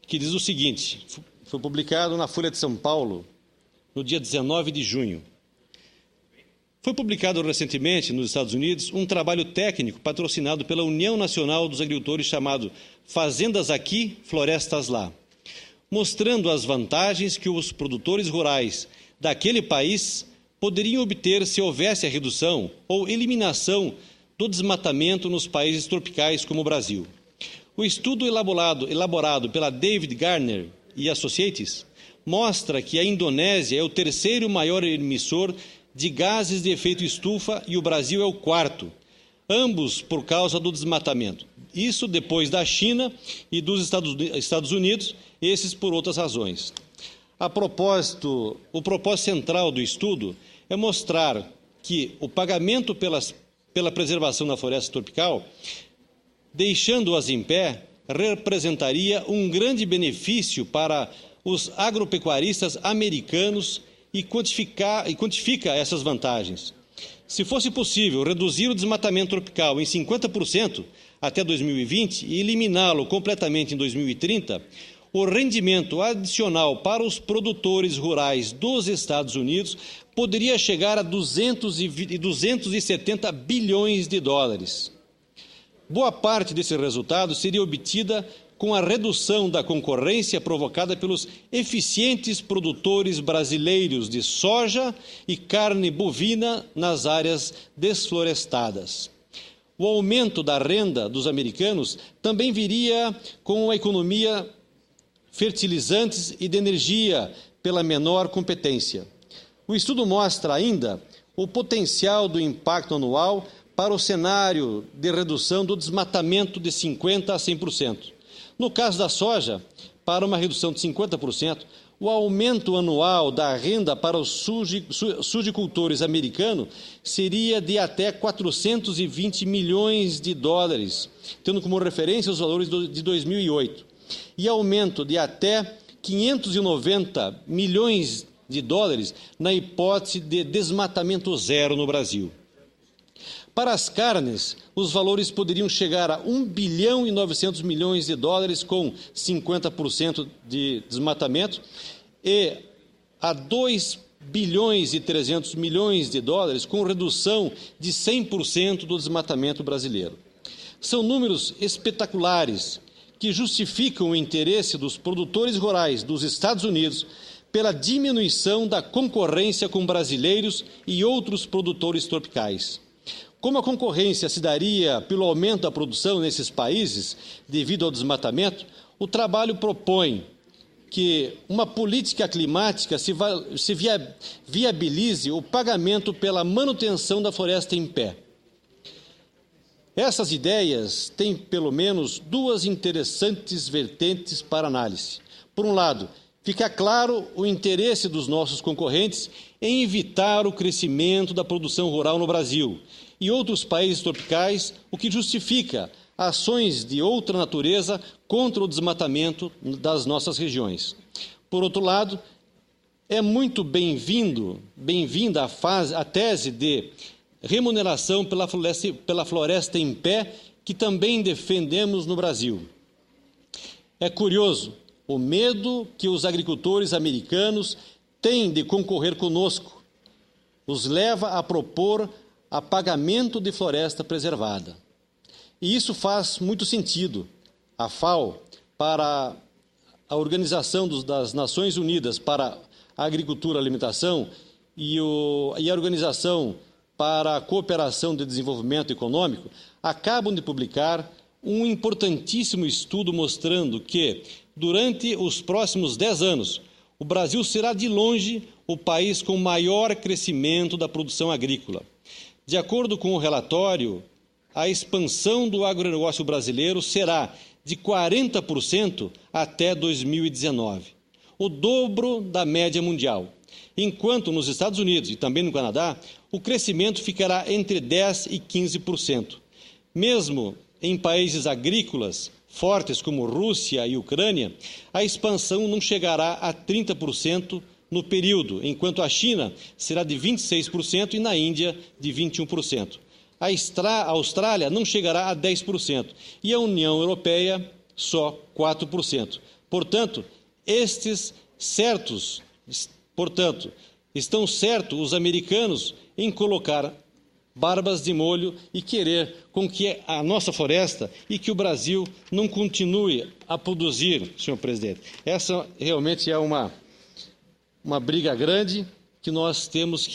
que diz o seguinte, foi publicado na Folha de São Paulo, no dia 19 de junho. Foi publicado recentemente, nos Estados Unidos, um trabalho técnico patrocinado pela União Nacional dos Agricultores chamado Fazendas Aqui, Florestas Lá, mostrando as vantagens que os produtores rurais daquele país poderiam obter se houvesse a redução ou eliminação do desmatamento nos países tropicais como o Brasil. O estudo elaborado pela David Gardner e Associates mostra que a Indonésia é o terceiro maior emissor de gases de efeito estufa e o Brasil é o quarto, ambos por causa do desmatamento. Isso depois da China e dos Estados Unidos, esses por outras razões. O propósito central do estudo é mostrar que o pagamento pela preservação da floresta tropical, deixando-as em pé, representaria um grande benefício para os agropecuaristas americanos e quantifica essas vantagens. Se fosse possível reduzir o desmatamento tropical em 50% até 2020 e eliminá-lo completamente em 2030, o rendimento adicional para os produtores rurais dos Estados Unidos poderia chegar a 270 bilhões de dólares. Boa parte desse resultado seria obtida com a redução da concorrência provocada pelos eficientes produtores brasileiros de soja e carne bovina nas áreas desflorestadas. O aumento da renda dos americanos também viria com a economia fertilizantes e de energia pela menor competência. O estudo mostra ainda o potencial do impacto anual para o cenário de redução do desmatamento de 50% a 100%. No caso da soja, para uma redução de 50%, o aumento anual da renda para os sujicultores americanos seria de até 420 milhões de dólares, tendo como referência os valores de 2008, e aumento de até 590 milhões de dólares na hipótese de desmatamento zero no Brasil. Para as carnes, os valores poderiam chegar a 1 bilhão e 900 milhões de dólares com 50% de desmatamento e a 2 bilhões e 300 milhões de dólares com redução de 100% do desmatamento brasileiro. São números espetaculares que justificam o interesse dos produtores rurais dos Estados Unidos pela diminuição da concorrência com brasileiros e outros produtores tropicais. Como a concorrência se daria pelo aumento da produção nesses países devido ao desmatamento, o trabalho propõe que uma política climática se viabilize o pagamento pela manutenção da floresta em pé. Essas ideias têm pelo menos duas interessantes vertentes para análise. Por um lado, fica claro o interesse dos nossos concorrentes em evitar o crescimento da produção rural no Brasil e outros países tropicais, o que justifica ações de outra natureza contra o desmatamento das nossas regiões. Por outro lado, é muito bem-vinda a tese de remuneração pela floresta em pé, que também defendemos no Brasil. É curioso o medo que os agricultores americanos têm de concorrer conosco, os leva a propor apagamento de floresta preservada. E isso faz muito sentido. A FAO, para a Organização das Nações Unidas para a Agricultura e Alimentação e a Organização para a Cooperação de Desenvolvimento Econômico, acabam de publicar um importantíssimo estudo mostrando que, durante os próximos 10 anos, o Brasil será de longe o país com maior crescimento da produção agrícola. De acordo com o relatório, a expansão do agronegócio brasileiro será de 40% até 2019, o dobro da média mundial, enquanto nos Estados Unidos e também no Canadá, o crescimento ficará entre 10% e 15%. Mesmo em países agrícolas fortes como Rússia e Ucrânia, a expansão não chegará a 30% no período, enquanto a China será de 26% e na Índia de 21%. A Austrália não chegará a 10% e a União Europeia só 4%. Portanto, estão certos os americanos em colocar barbas de molho e querer com que a nossa floresta e que o Brasil não continue a produzir, senhor presidente. Essa realmente é uma briga grande que nós temos que